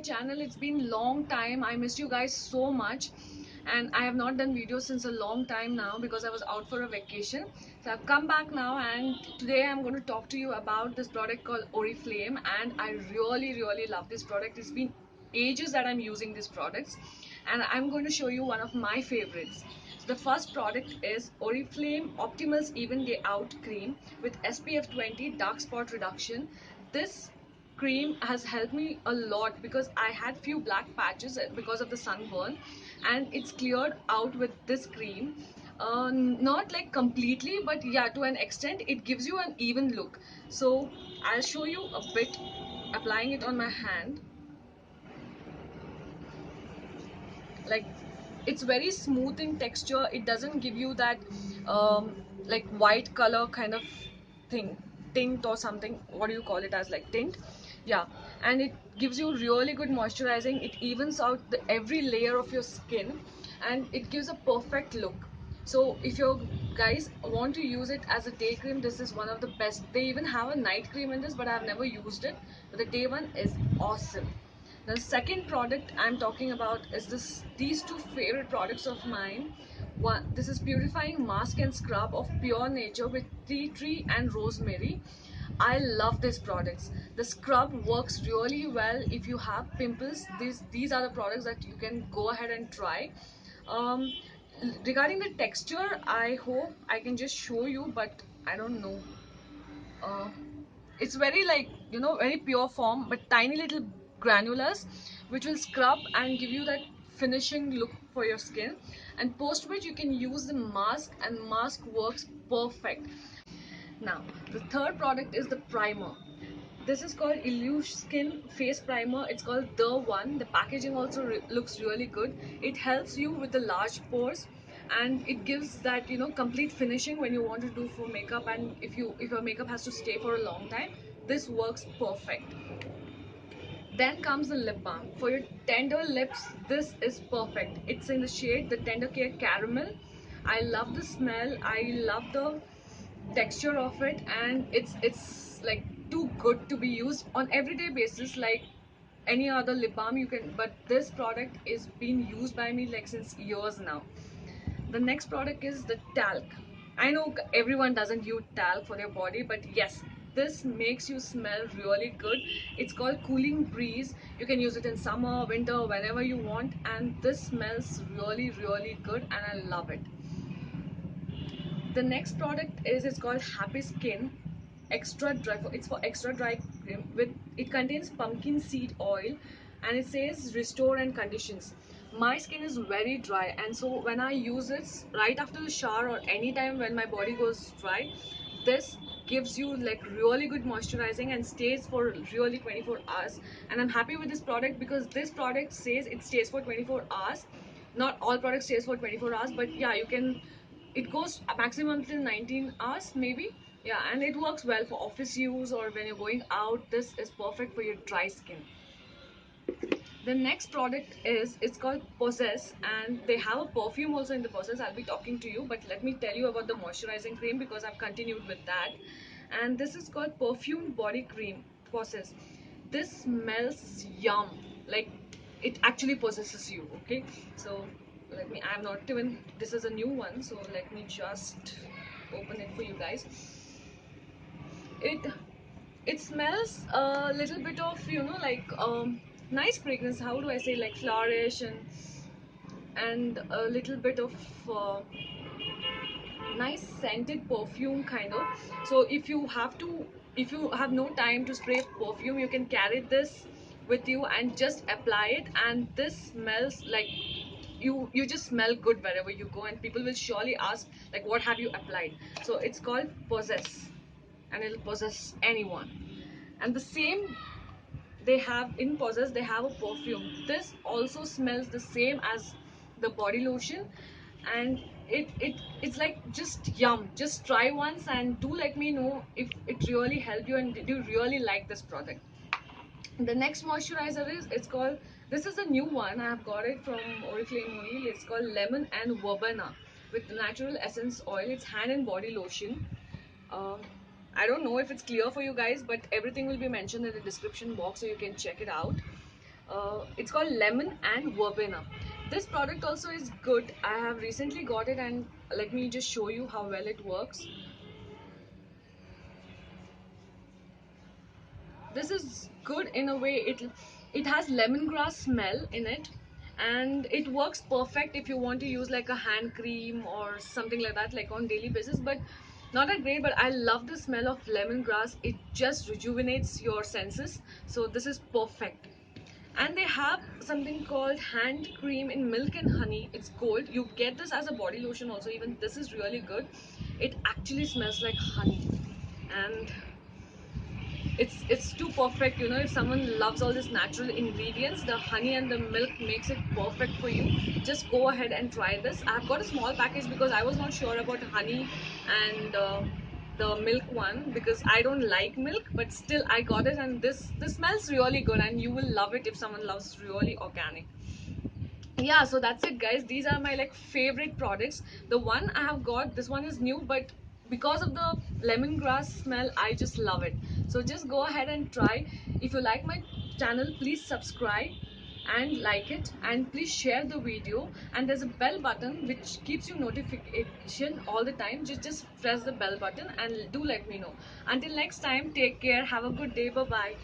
channel. It's been long time. I missed you guys so much, and I have not done videos since a long time now because I was out for a vacation. So I've come back now, and today I'm going to talk to you about this product called Oriflame, and I really love this product. It's been ages that I'm using these products, and I'm going to show you one of my favorites. So the first product is Oriflame Optimal's Even Day Out Cream with SPF 20 dark spot reduction. This cream has helped me a lot because I had few black patches because of the sunburn, and it's cleared out with this cream. Not like completely, but yeah, to an extent it gives you an even look. So I'll show you a bit applying it on my hand. Like, it's very smooth in texture. It doesn't give you that like white color kind of thing, tint or something. What do you call it as, like tint? Yeah. And it gives you really good moisturizing. It evens out every layer of your skin, and it gives a perfect look. So if you guys want to use it as a day cream, this is one of the best. They even have a night cream in this, but I've never used it. But the day one is awesome. The second product I'm talking about is these two favorite products of mine. One, this is purifying mask and scrub of Pure Nature with tea tree and rosemary. I love these products. The scrub works really well if you have pimples. These are the products that you can go ahead and try. Um, Regarding the texture, I hope I can just show you, but I don't know. Uh, it's very, like, very pure form, but tiny little granulars which will scrub and give you that finishing look for your skin. And post which you can use the mask, and mask works perfect. Now the third product is the primer. This is called Illusion Skin Face Primer. It's called The One. The packaging also looks really good. It helps you with the large pores, and it gives that complete finishing when you want to do for makeup, and if your makeup has to stay for a long time, this works perfect. Then comes the lip balm. For your tender lips, this is perfect. It's in the shade the Tender Care Caramel. I love the smell. I love the texture of it, and it's like too good to be used on everyday basis like any other lip balm you can. But this product is being used by me like since years now. The next product is the talc. I know everyone doesn't use talc for their body, but yes, this makes you smell really good. It's called Cooling Breeze. You can use it in summer, winter, whenever you want, and this smells really good, and I love it. The next product is, it's called Happy Skin Extra Dry. It's for extra dry cream. It contains pumpkin seed oil, and it says restore and conditions. My skin is very dry, and so when I use it right after the shower or anytime when my body goes dry, this gives you like really good moisturizing and stays for really 24 hours. And I'm happy with this product because this product says it stays for 24 hours. Not all products stays for 24 hours, but yeah, you can, it goes maximum till 19 hours maybe. Yeah, and it works well for office use or when you're going out. This is perfect for your dry skin. The next product is, it's called Possess, and they have a perfume also in the Possess. I'll be talking to you, but let me tell you about the moisturizing cream because I've continued with that. And this is called Perfumed Body Cream Possess. This smells yum, like it actually possesses you. Okay, so let me, I'm not even, this is a new one, so let me just open it for you guys. It it smells a little bit of, like, nice fragrance. How do I say, like flourish, and a little bit of uh, nice scented perfume kind of. So if you have no time to spray perfume, you can carry this with you and just apply it, and this smells like you just smell good wherever you go, and people will surely ask like, what have you applied? So it's called Possess, and it'll possess anyone. And the same, they have in Possess, they have a perfume. This also smells the same as the body lotion, and it's like just yum. Just try once and do let me know if it really helped you and did you really like this product. The next moisturizer is, it's called, this is a new one, I have got it from Oriflame only. It's called Lemon and Verbena with natural essence oil. It's hand and body lotion. um, I don't know if it's clear for you guys, but everything will be mentioned in the description box so you can check it out. It's called lemon and verbena. This product also is good. I have recently got it, and let me just show you how well it works. This is good in a way. It has lemongrass smell in it, and it works perfect if you want to use like a hand cream or something like that, like on daily basis. But not that great, but I love the smell of lemongrass. It just rejuvenates your senses, so this is perfect. And they have something called hand cream in milk and honey. It's gold. You get this as a body lotion also. Even this is really good. It actually smells like honey, and it's too perfect. You know, if someone loves all these natural ingredients, the honey and the milk makes it perfect for you. Just go ahead and try this. I've got a small package because I was not sure about honey and the milk one, because I don't like milk, but still I got it, and this smells really good, and you will love it if someone loves really organic. Yeah, so that's it guys. These are my like favorite products. The one I have got, this one is new, but because of the lemongrass smell, I just love it. So just go ahead and try. If you like my channel, please subscribe and like it, and please share the video. And there's a bell button which keeps you notification all the time. Just press the bell button and do let me know. Until next time, take care, have a good day, bye bye.